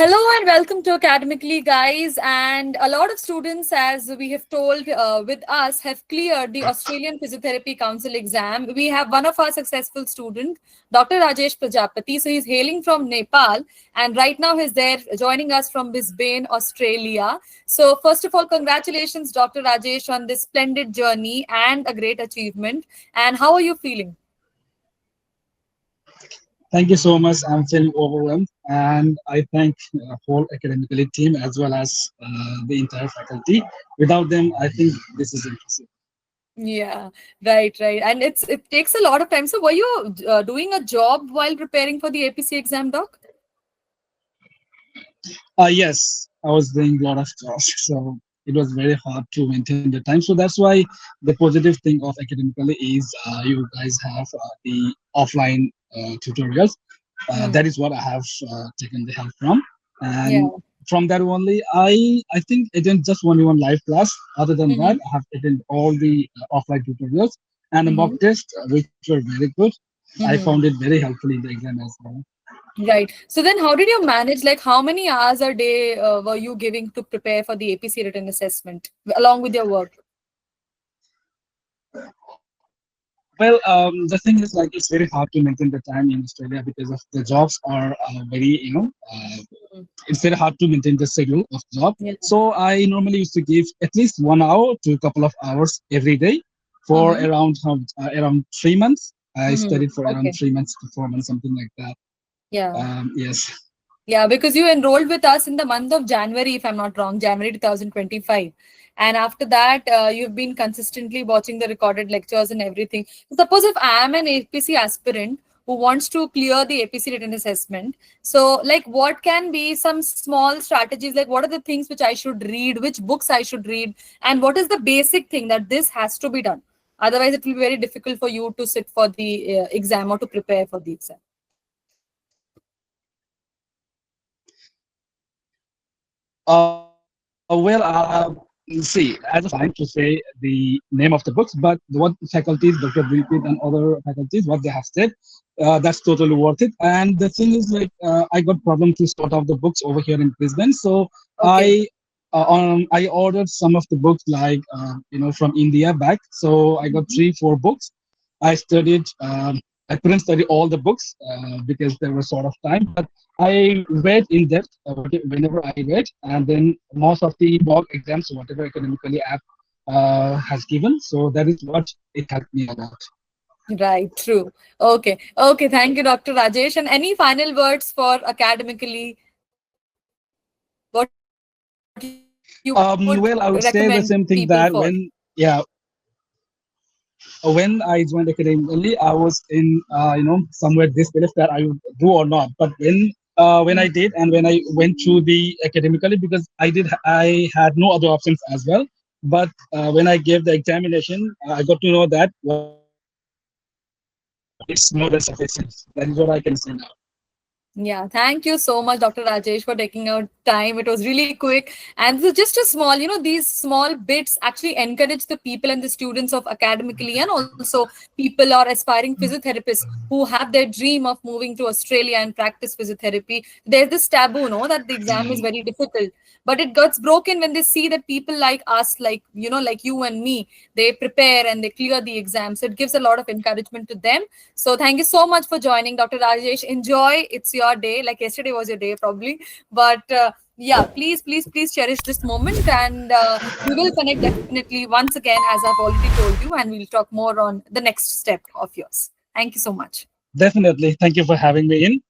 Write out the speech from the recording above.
Hello and welcome to Academically, guys. And a lot of students, as we have told with us, have cleared the Australian Physiotherapy Council exam. We have one of our successful student, Dr. Rajesh Prajapati. So he's hailing from Nepal, and right now he's there joining us from Brisbane, Australia. So first of all, congratulations, Dr. Rajesh, on this splendid journey and a great achievement. And how are you feeling? Thank you so much. I'm feeling overwhelmed, and I thank the whole academically team as well as the entire faculty. Without them, I think this is impossible. Yeah, right. And it takes a lot of time. So were you doing a job while preparing for the APC exam, doc? Yes, I was doing a lot of jobs, so it was very hard to maintain the time. So that's why the positive thing of academically is you guys have the offline tutorials. That is what I have taken the help from, Yeah. and from that only, I think I didn't just only one live class. Other than that, Mm-hmm. I have attended all the offline tutorials and the mock Mm-hmm. test, which were very good. I found Mm-hmm. it very helpful in the exam as well. Right. So then how did you manage, like how many hours a day were you giving to prepare for the APC written assessment along with your work? Well, the thing is, like, it's very hard to maintain the time in Australia because of the jobs are very, Mhm. it's very hard to maintain the schedule of job. Yeah. So I normally used to give at least 1 hour to a couple of hours every day for Mm-hmm. around 3 months. I Mm-hmm. studied for around Okay. 3 months to 4 months, something like that. Yeah. Yes. Yeah, because you enrolled with us in the month of January, if I'm not wrong, January 2025. And after that, you've been consistently watching the recorded lectures and everything. Suppose if I am an APC aspirant who wants to clear the APC written assessment, so like what can be some small strategies? Like what are the things which I should read, which books I should read, and what is the basic thing that this has to be done? Otherwise, it will be very difficult for you to sit for the exam or to prepare for the exam. Well, see, as a fine to say the name of the books, but what faculties, Dr. Bilkit and other faculties, what they have said, that's totally worth it. And the thing is, like, I got problem to sort out the books over here in Brisbane, so Okay. I ordered some of the books, like from India back. So I got Mhm. 3, 4 books. I studied. I couldn't study all the books because there was sort of time, but I read in depth whenever I read, and then most of the mock exams, whatever academically app has given. So that is what it helped me a lot. Right, true. Okay. Thank you, Dr. Rajesh. And any final words for academically? What you would recommend people Well, I for? would say the same thing that when I joined academically, I was in somewhere disbelief that I would do or not. But when I did, and when I went through the academically, because I had no other options as well. But when I gave the examination, I got to know that what is academically it's more than sufficient. That is what I can say now. Yeah, thank you so much, Dr. Rajesh, for taking out time. It was really quick. And this is just a small, these small bits actually encourage the people and the students of academically and also people or aspiring physiotherapists who have their dream of moving to Australia and practice physiotherapy. There's this taboo, no, that the exam is very difficult. But it gets broken when they see that people like us, like you and me, they prepare and they clear the exam. So it gives a lot of encouragement to them. So thank you so much for joining, Dr. Rajesh. Enjoy. It's your day. Like yesterday was your day, probably. But yeah, please cherish this moment. And we will connect definitely once again, as I've already told you. And we'll talk more on the next step of yours. Thank you so much. Definitely. Thank you for having me in.